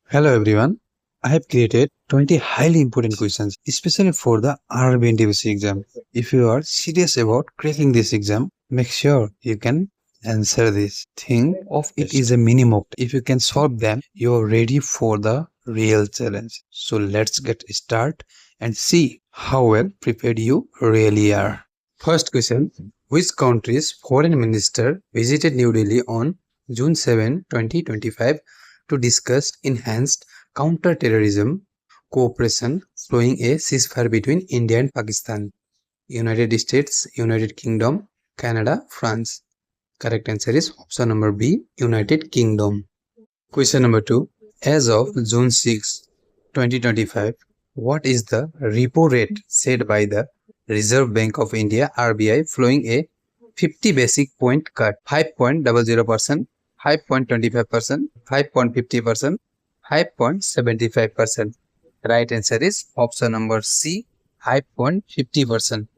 Hello everyone. I have created 20 highly important questions, especially for the RRB NTPC exam. If you are serious about cracking this exam, make sure you can answer this. Think of it is a mini mock. If you can solve them, you are ready for the real challenge. So let's get started and see how well prepared you really are. First question: which country's foreign minister visited New Delhi on June 7, 2025 to discuss enhanced counter-terrorism cooperation following a ceasefire between India and Pakistan? United States, United Kingdom, Canada, France. Correct answer is option number B, United Kingdom. Question number 2. As of June 6, 2025, what is the repo rate set by the Reserve Bank of India RBI following a 50 basic point cut? 5.00%, 5.25%, 5.50%, 5.75%. Right answer is option number C, 5.50%.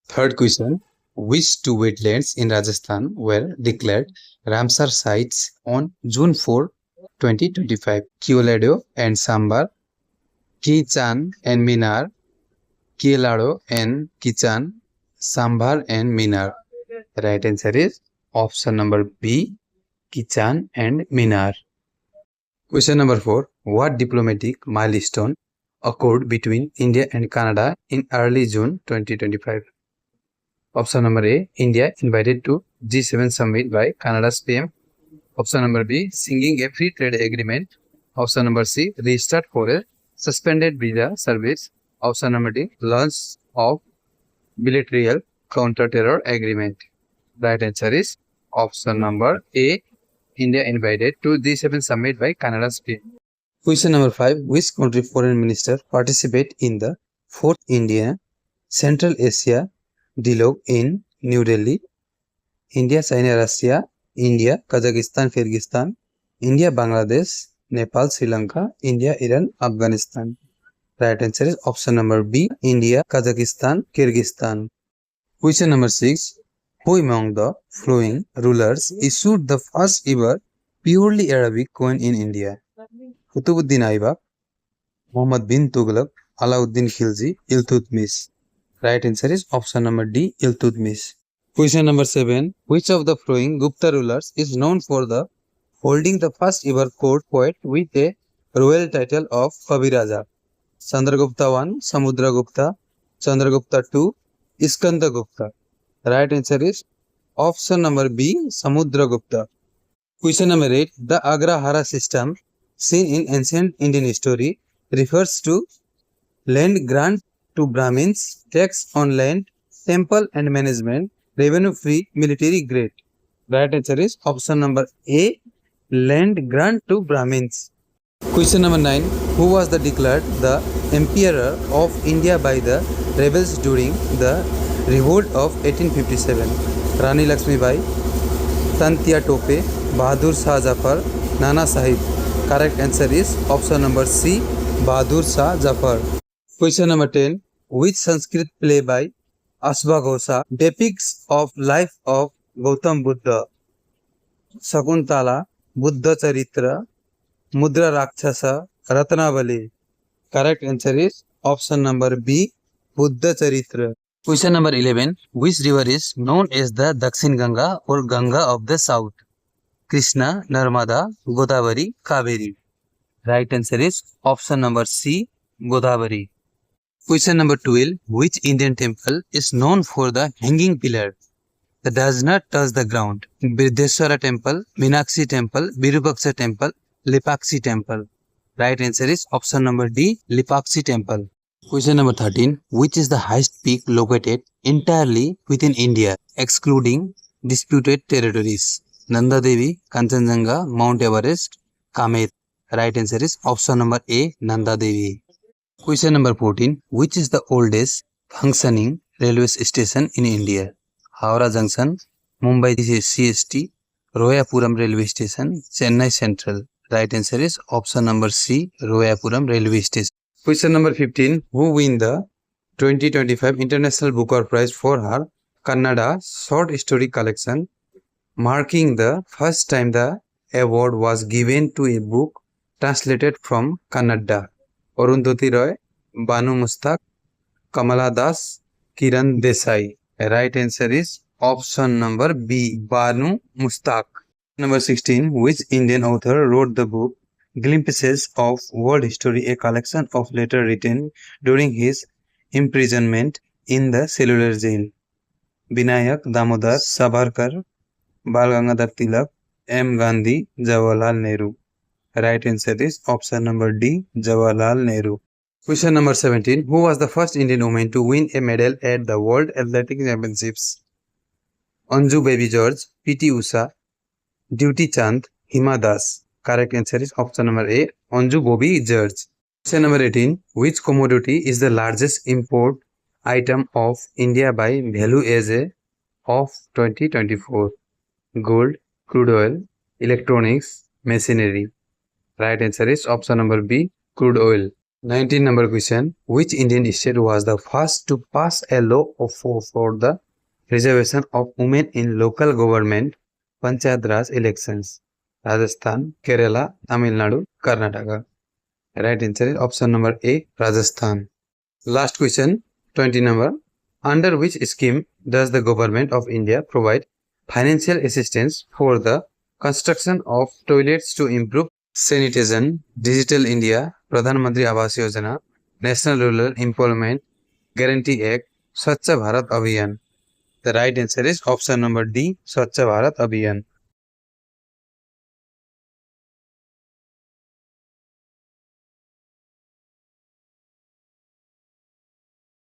Third question: which two wetlands in Rajasthan were declared Ramsar sites on June 4, 2025? Kiolado and Sambar, Kichan and Minar, Kielado and Kichan, Sambar and Minar. Right answer is option number B, Kichan and Minar. Question number 4. What diplomatic milestone occurred between India and Canada in early June 2025? Option number A, India invited to G7 summit by Canada's PM. Option number B, singing a free trade agreement. Option number C, restart for a suspended visa service. Option number D, launch of bilateral counter-terror agreement. Right answer is option number A, India invited to G7 summit by Canada's PM. Question number 5. Which country foreign minister participate in the 4th India Central Asia Dialogue in New Delhi? India, China, Russia, India, Kazakhstan, Kyrgyzstan, India, Bangladesh, Nepal, Sri Lanka, India, Iran, Afghanistan. Right answer is option number B, India, Kazakhstan, Kyrgyzstan. Question number 6. Who among the following rulers issued the first ever purely Arabic coin in India? Qutbuddin Aibak, Muhammad bin Tughlaq, Alauddin Khilji, Iltutmish. Right answer is option number D, Iltutmish. Question number 7. Which of the following Gupta rulers is known for the holding the first ever court poet with a royal title of Kaviraja? Chandragupta I, Samudragupta, Chandragupta II, Iskandagupta. Right answer is option number B, Samudragupta. Question number 8. The Agrahara system seen in ancient Indian story refers to land grant to Brahmins, tax on land, temple and management, revenue-free military grade. Right answer is option number A, land grant to Brahmins. Question number 9. Who was declared the Emperor of India by the rebels during the revolt of 1857? Rani Lakshmibai, Tantia Tope, Bahadur Shah Zafar, Nana Sahib. Correct answer is option number C, Bahadur Shah Zafar. Question number 10. Which Sanskrit play by Ashwaghosa depicts of life of Gautam Buddha? Shakuntala, Buddha Charitra, Mudra Rakshasa, Ratnavali. Correct answer is option number B, Buddha Charitra. Question number 11. Which river is known as the Dakshin Ganga or Ganga of the South? Krishna, Narmada, Godavari, Kaveri. Right answer is option number C, Godavari. Question number 12. Which Indian temple is known for the hanging pillar that does not touch the ground? Brihdeshwara temple, Meenakshi temple, Virupaksha temple, Lipakshi temple. Right answer is option number D, Lipakshi temple. Question number 13. Which is the highest peak located entirely within India, excluding disputed territories? Nanda Devi, Kanchenjunga, Mount Everest, Kamet. Right answer is option number A, Nanda Devi. Question number 14. Which is the oldest functioning railway station in India? Howrah Junction, Mumbai CST, Royapuram Railway Station, Chennai Central. Right answer is option number C, Royapuram Railway Station. Question number 15. Who win the 2025 International Booker Prize for her Kannada short story collection, marking the first time the award was given to a book Translated from Kannada. Arundhati Roy, Banu Mustaq, Kamala Das, Kiran Desai. Right answer is option number B, Banu Mustaq. Number 16. Which Indian author wrote the book Glimpses of World History, a collection of letters written during his imprisonment in the cellular jail? Binayak Damodar Savarkar, Bal Gangadhar Tilak, M. Gandhi, Jawaharlal Nehru. Right answer is option number D, Jawaharlal Nehru. Question number 17. Who was the first Indian woman to win a medal at the World Athletic Championships? Anju Baby George, P.T. Usha, Duty Chand, Hima Das. Correct answer is option number A, Anju Bobby George. Question number 18. Which commodity is the largest import item of India by value as a of 2024? Gold, crude oil, electronics, machinery. Right answer is option number B, crude oil. 19 number question. Which Indian state was the first to pass a law for the reservation of women in local government Panchayat Raj elections? Rajasthan, Kerala, Tamil Nadu, Karnataka. Right answer is option number A, Rajasthan. Last question, 20 number. Under which scheme does the government of India provide financial assistance for the construction of toilets to improve sanitation? Digital India, Pradhan Mantri Awas Yojana, National Rural Employment Guarantee Act, Swachh Bharat Abhiyan. The right answer is option number D, Swachh Bharat Abhiyan.